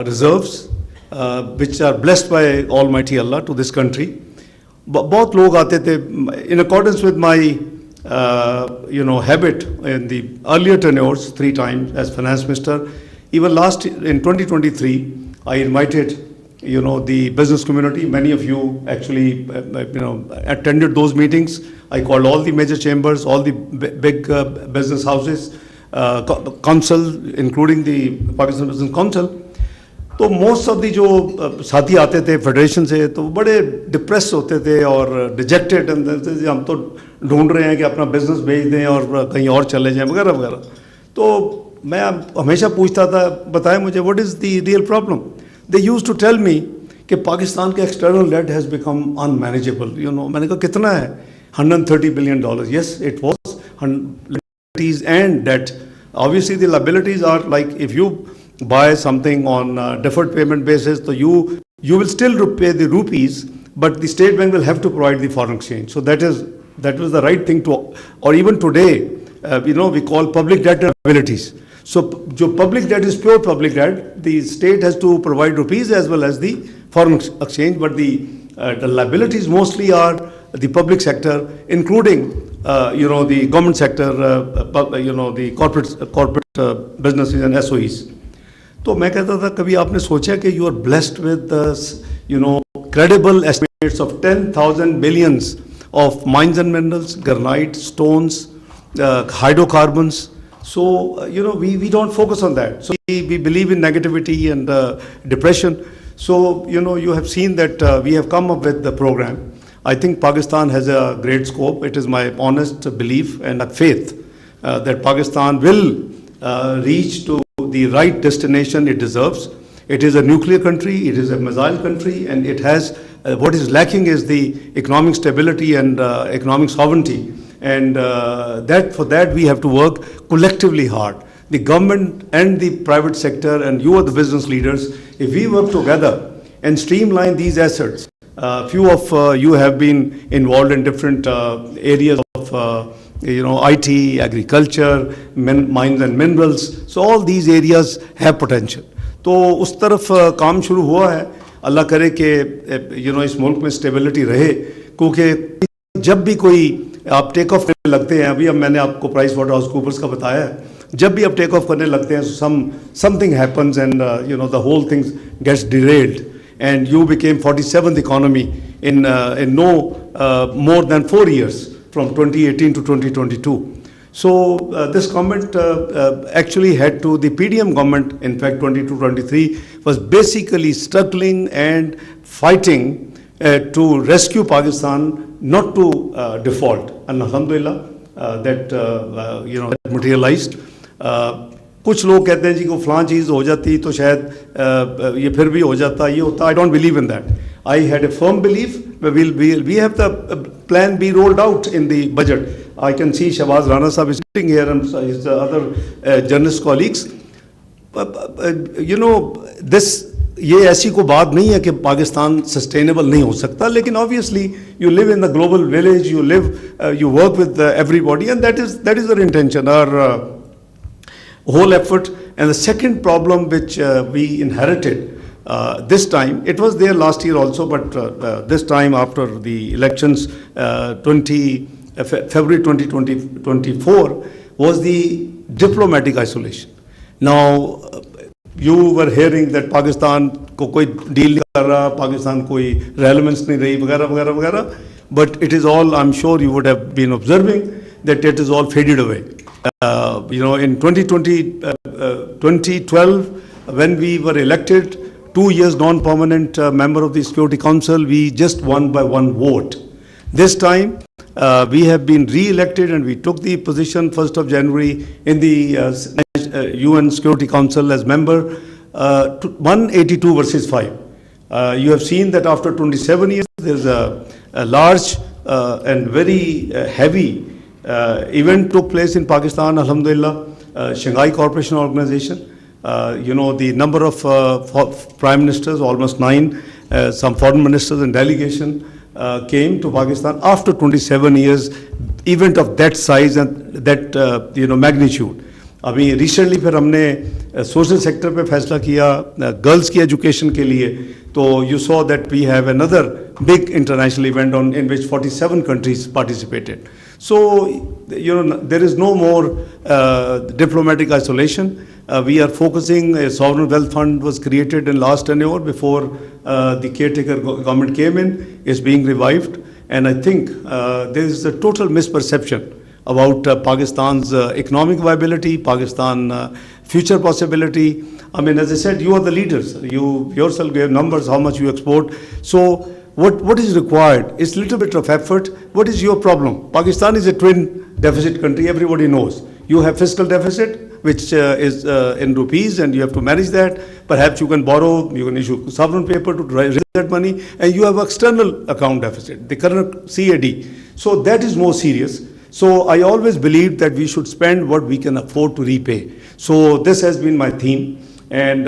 reserves, which are blessed by Almighty Allah to this country. बहुत लोग आते थे in accordance with my habit in the earlier tenures 3 times as finance minister. Even last in 2023, I invited the business community. Many of you actually attended those meetings. I called all the major chambers, all the big business houses, council, including the Pakistan Business Council. तो most of the जो साथी आते थे federation से तो बड़े depress होते थे और डिजेक्टेड, हम तो ढूंढ रहे हैं कि अपना बिजनेस बेच दें और कहीं और चले जाएं वगैरह वगैरह. तो मैं हमेशा पूछता था, बताएं मुझे what is the real problem. They used to tell me कि पाकिस्तान के external debt has become unmanageable. मैंने कहा कितना है? $130 billion. Yes, it was liabilities and debt. Obviously the liabilities are like if you buy something on deferred payment basis, so you will still pay the rupees, but the state bank will have to provide the foreign exchange. So that was the right thing to, or even today, we call public debt liabilities. So jo public debt is pure public debt. The state has to provide rupees as well as the foreign exchange, but the liabilities mostly are the public sector, including the government sector, the corporate businesses and SOEs. तो मैं कहता था कभी आपने सोचा कि you are blessed with credible estimates of 10,000 billions of mines and minerals, granite, stones, hydrocarbons. So we don't focus on that. So we believe in negativity and depression. So you have seen that we have come up with the program. I think Pakistan has a great scope. It is my honest belief and faith that Pakistan will reach to the right destination it deserves. It is a nuclear country, it is a missile country, and it has what is lacking is the economic stability and economic sovereignty. And for that we have to work collectively hard. The government and the private sector, and you are the business leaders, if we work together and streamline these assets. Few of you have been involved in different areas of IT, agriculture, mines and minerals. So all these areas have potential. तो उस तरफ काम शुरू हुआ है. अल्लाह करे कि इस मुल्क में स्टेबिलिटी रहे, क्योंकि जब भी कोई आप टेक ऑफ करने लगते हैं, अभी अब मैंने आपको प्राइस वाटर हाउस कूपर्स का बताया है, जब भी आप टेक ऑफ करने लगते हैं something happens and the whole things gets derailed and you became 47th economy in no more than 4 years from 2018 to 2022. So this government actually had to, the PDM government, in fact 22-23, was basically struggling and fighting to rescue Pakistan not to default. And alhamdulillah that materialized. कुछ लोग कहते हैं जी को फलां चीज़ हो जाती तो शायद ये फिर भी हो जाता, ये होता. I don't believe in that. I had a firm believe we have the plan B rolled out in the budget. I can see Shahbaz Rana sahab sitting here and his other journalist colleagues. This ये ऐसी कोई बात नहीं है कि Pakistan sustainable नहीं हो सकता, लेकिन obviously you live in the global village, you work with everybody, and that is our intention, our whole effort. And the second problem which we inherited this time, it was there last year also, but this time after the elections, February 2024, was the diplomatic isolation. Now you were hearing that Pakistan को कोई deal नहीं कर रहा, Pakistan कोई relevance नहीं रही वगैरह वगैरह वगैरह, but it is all, I'm sure you would have been observing that it is all faded away. In 2012, when we were elected, 2 years non-permanent member of the Security Council, we just won by 1 vote. This time, we have been re-elected and we took the position 1st of January in the UN Security Council as member, 182 versus 5. You have seen that after 27 years, there is a large and very heavy event took place in Pakistan, alhamdulillah. Shanghai Cooperation Organization, the number of prime ministers, almost 9, some foreign ministers and delegation came to Pakistan after 27 years, event of that size and that magnitude. अभी recently फिर हमने social sector पे फैसला किया, girls की education के लिए, तो you saw that we have another big international event on in which 47 countries participated. So, there is no more diplomatic isolation. We are focusing. A sovereign wealth fund was created in last tenure before the caretaker government came in. Is being revived, and I think there is a total misperception about Pakistan's economic viability, Pakistan future possibility. I mean, as I said, you are the leaders. You yourself gave numbers, how much you export. So what is required is little bit of effort. What is your problem? Pakistan is a twin deficit country, everybody knows. You have fiscal deficit, which is in rupees, and you have to manage that. Perhaps you can borrow, you can issue sovereign paper to raise that money, and you have external account deficit, the current CAD. So that is more serious. So I always believed that we should spend what we can afford to repay. So this has been my theme, and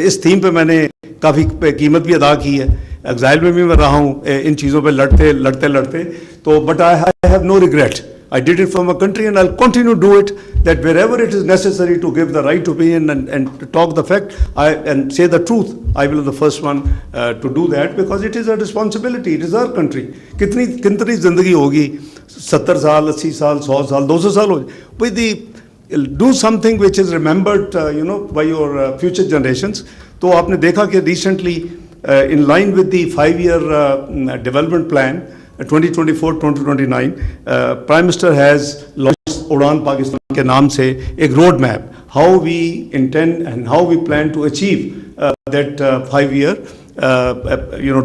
इस theme पे मैंने काफ़ी कीमत भी अदा की है. Exile में भी मैं रहा हूँ इन चीज़ों पे लड़ते तो but I have no regret. I did it for my country, and I'll continue to do it, that wherever it is necessary to give the right opinion and to talk the fact and say the truth, I will be the first one to do that, because it is a responsibility. It is our country. कितनी ज़िंदगी होगी, 70 साल, 80 साल, 100 साल, 200 साल हो, with the do something which is remembered by your future generations. तो आपने देखा कि recently in line with the 5-year development plan 2024-2029, Prime Minister has launched Udan Pakistan के नाम से एक road map, how we intend and how we plan to achieve that 5-year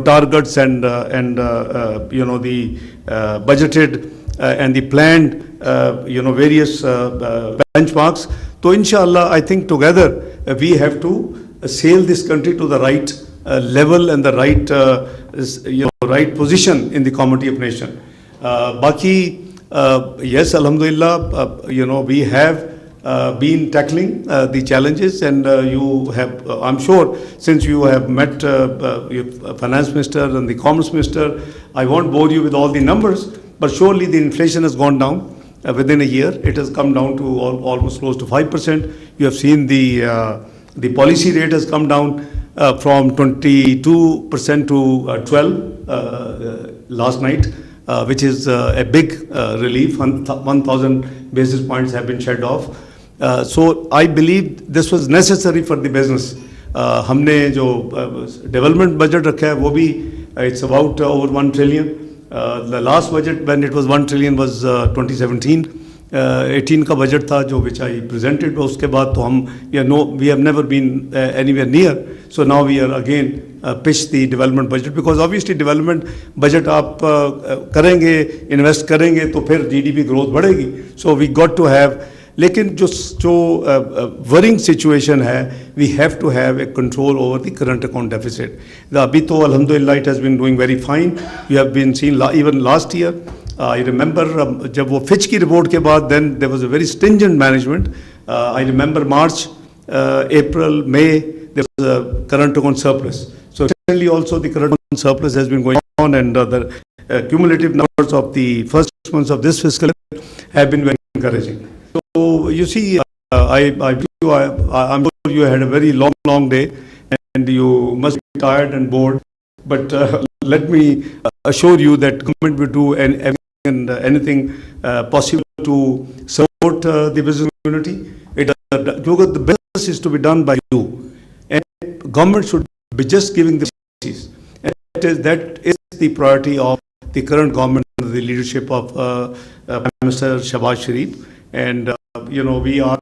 targets and the budgeted and the planned various benchmarks. So inshallah, I think together we have to sail this country to the right level and the right position in the community of nation. Baki, yes, alhamdulillah, we have been tackling the challenges, and you have, I'm sure, since you have met your finance minister and the commerce minister, I won't bore you with all the numbers, but surely the inflation has gone down within a year. It has come down to almost close to 5%. You have seen the policy rate has come down from 22% to 12 last night, which is a big relief. 1,000 basis points have been shed off. So I believe this was necessary for the business. हमने जो development budget रखा है वो भी it's about over 1 trillion. The last budget when it was 1 trillion was 2017. 18 का budget था जो which I presented. उसके बाद तो हम we have never been anywhere near. So now we are again pitch the development budget, because obviously development budget आप करेंगे, invest करेंगे तो फिर GDP growth बढ़ेगी. So we got to have, लेकिन जो worrying situation है, we have to have a control over the current account deficit. अभी तो alhamdulillah it has been doing very fine. You have been seen even last year. I remember जब वो Fitch की report के बाद, then there was a very stringent management. I remember March, April, May, there was a current account surplus. So recently also the current account surplus has been going on, and the cumulative numbers of the first months of this fiscal year have been very encouraging. So you see, I'm sure you had a very long day, and you must be tired and bored. But let me assure you that government will do anything possible to support the business community. The business is to be done by you, and government should be just giving the policies. And that is the priority of the current government under the leadership of Prime Minister Shahbaz Sharif. And we are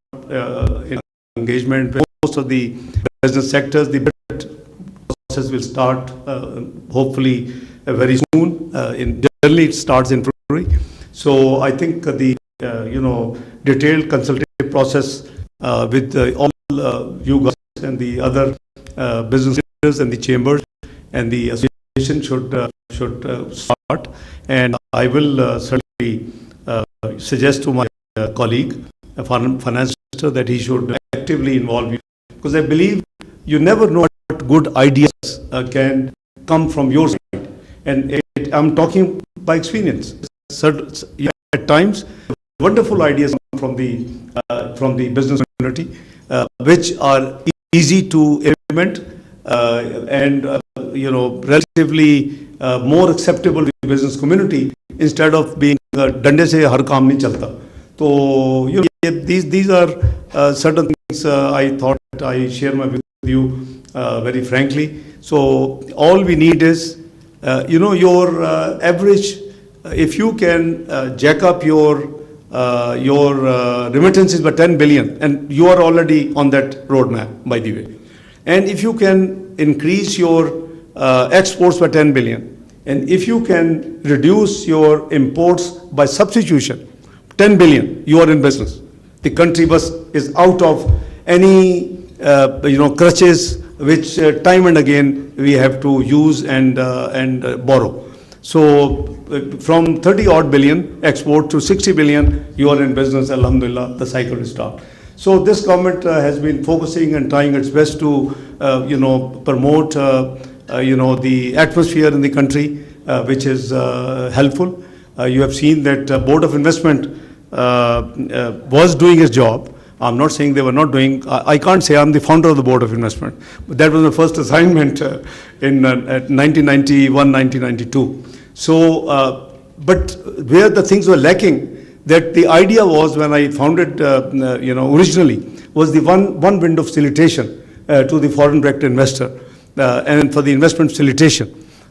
in engagement with most of the business sectors. The budget process will start hopefully very soon. Generally it starts in February. So I think the detailed consultative process with all you guys and the other business leaders and the chambers and the association should start. And I will certainly suggest to my colleague, finance minister, that he should actively involve you, because I believe you never know what good ideas can come from your side, and I'm talking by experience. At times, wonderful ideas come from the business community. which are easy to implement and relatively more acceptable to the business community instead of being डंडे से हर काम नहीं चलता. तो these are certain things I thought I share with you very frankly. So all we need is your average. If you can jack up your remittances by 10 billion, and you are already on that roadmap, by the way. And if you can increase your exports by 10 billion, and if you can reduce your imports by substitution, 10 billion, you are in business. The country is out of any crutches which time and again we have to use and borrow. So from 30 odd billion export to 60 billion, you are in business. Alhamdulillah, the cycle will start. So this government has been focusing and trying its best to promote the atmosphere in the country, which is helpful. You have seen that Board of Investment was doing its job. I'm not saying they were not doing. I can't say I'm the founder of the Board of Investment, but that was my first assignment in 1991, 1992. So, but where the things were lacking, that the idea was when I founded, originally, was the one window facilitation to the foreign direct investor and for the investment facilitation.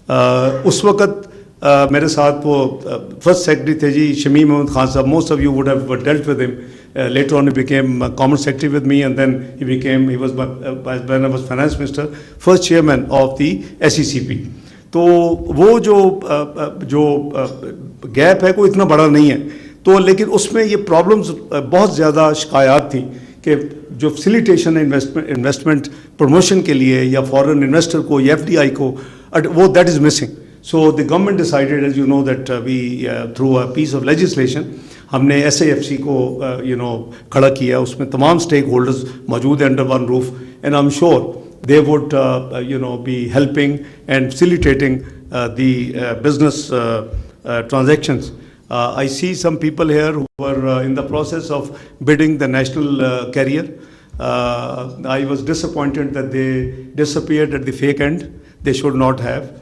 उस वक़्त मेरे साथ वो first secretary थे जी शमीम अहमद खान साहब. Most of you would have dealt with him. Later on he became commerce secretary with me, and then he was when I was finance minister, first chairman of the SECP. तो वो जो gap है कोई इतना बड़ा नहीं है, तो लेकिन उसमें ये प्रॉब्लम्स बहुत ज़्यादा शिकायत थी कि जो फैसिलिटेशन है इन्वेस्टमेंट प्रमोशन के लिए या फॉरेन इन्वेस्टर को या FDI को, वो that is missing. So the government decided, as you know, that we through a piece of legislation, हमने SAFC को खड़ा किया. उसमें तमाम स्टेक होल्डर्स मौजूद हैं under one roof, and I'm sure they would be helping and facilitating the business transactions. I see some people here who are in the process of bidding the national carrier. I was disappointed that they disappeared at the fake end. They should not have.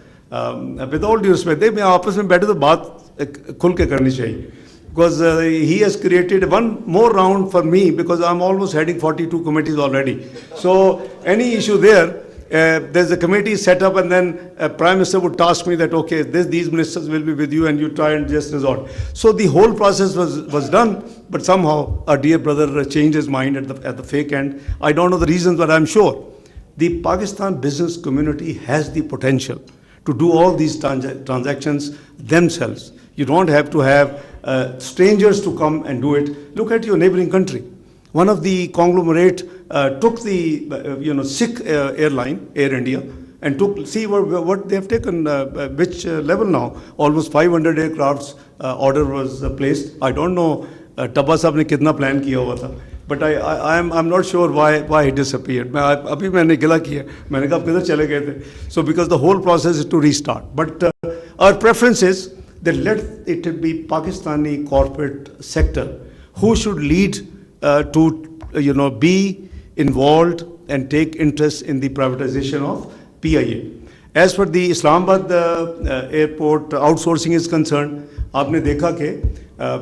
With all due respect, they आपस में बैठे तो बात खुल के करनी चाहिए. Because he has created one more round for me, because I'm almost heading 42 committees already. So any issue there, there's a committee set up, and then Prime Minister would task me that, okay, these ministers will be with you and you try and just resort. So the whole process was done, but somehow our dear brother changed his mind at the fake end. I don't know the reasons, but I'm sure the Pakistan business community has the potential to do all these transactions themselves. You don't have to have strangers to come and do it. Look at your neighboring country. One of the conglomerate took the Sikh airline, Air India, and see what they have taken, which level now. Almost 500 aircrafts order was placed. I don't know Tabba sahab ne kitna plan kiya hua tha, but I'm not sure why he disappeared. Abhi maine gila kiya. Maine kaha kidhar chale gaye the. So because the whole process is to restart. But our preference is that let it be Pakistani corporate sector who should lead to be involved and take interest in the privatization of PIA. As for the Islamabad airport outsourcing is concerned, आपने देखा कि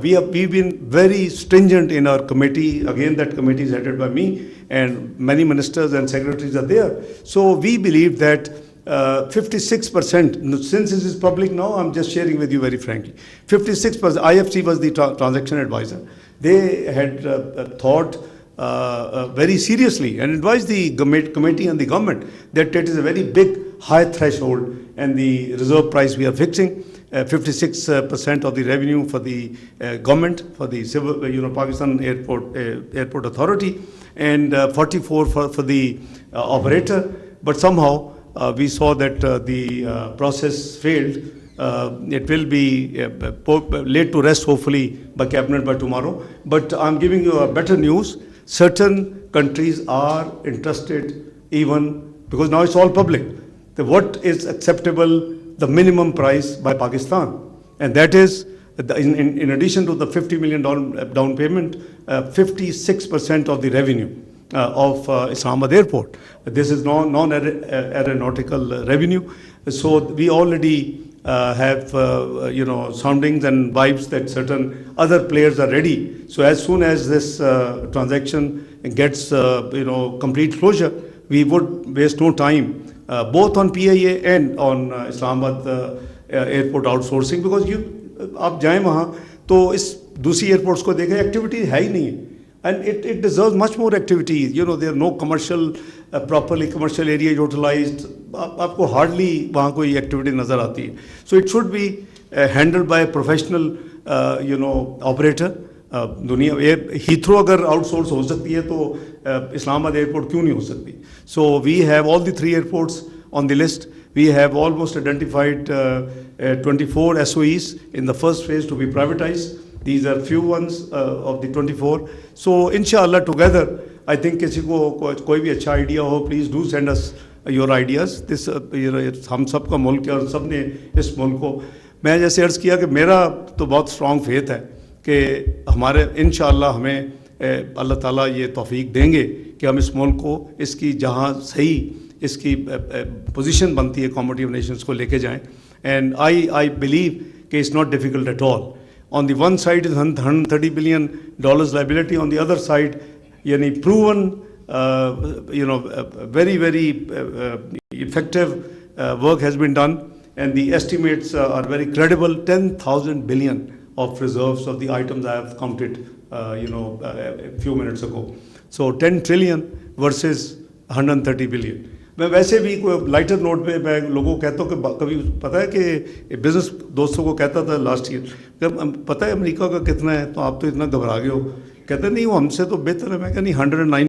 we've been very stringent in our committee. Again, that committee is headed by me, and many ministers and secretaries are there. So we believe that 56%, since this is public now, I'm just sharing with you very frankly, 56%, IFC was the transaction advisor. They had thought very seriously and advised the committee and the government that it is a very big high threshold, and the reserve price we are fixing 56% of the revenue for the government, for the civil, Pakistan Airport Authority, and 44 for the operator. But somehow we saw that the process failed. It will be laid to rest hopefully by cabinet by tomorrow. But I'm giving you a better news. Certain countries are interested, even because now it's all public. What is acceptable, the minimum price by Pakistan, and that is in addition to the $50 million down payment, 56% of the revenue. of Islamabad Airport. This is non-aeronautical revenue. So we already have soundings and vibes that certain other players are ready. So as soon as this transaction gets complete closure, we would waste no time both on PIA and on Islamabad airport outsourcing, because आप जाएं वहाँ तो इस दूसरी airports को देखें, activity है ही नहीं है. And it deserves much more activity. There are no commercial, properly commercial area utilized. आपको hardly वहाँ कोई activity नज़र आती है. So it should be handled by a professional, operator. दुनिया हीथ्रो अगर outsource हो सकती है तो इस्लामाबाद एयरपोर्ट क्यों नहीं हो सकती? So we have all the 3 airports on the list. We have almost identified 24 SOEs in the first phase to be privatized. These are few ones of the 24. So inshallah together, I think किसी को कोई भी अच्छा idea हो, please do send us your ideas. This हम सब का मुल्क है और सब ने इस मुल्क को, मैं जैसे अर्ज़ किया कि मेरा तो बहुत strong faith है कि हमारे इंशाअल्लाह हमें अल्लाह ताला ये तौफीक देंगे कि हम इस मुल्क को इसकी जहाँ सही इसकी पोजीशन बनती है कॉमोडिटी ऑफ नेशंस को लेके जाएं. एंड आई बिलीव कि it's not difficult at all. On the one side is $130 billion liability. On the other side, proven, very, very effective work has been done, and the estimates are very credible. 10,000 billion of reserves of the items I have counted, a few minutes ago. So 10 trillion versus 130 billion. मैं वैसे भी कोई lighter note पे मैं लोगों को कहता हूँ कि कभी पता है कि बिज़नेस दोस्तों को कहता था लास्ट ईयर, पता है अमेरिका का कितना है, तो आप तो इतना घबरा गए हो, कहते नहीं वो हमसे तो बेहतर है. मैं कहा नहीं, 109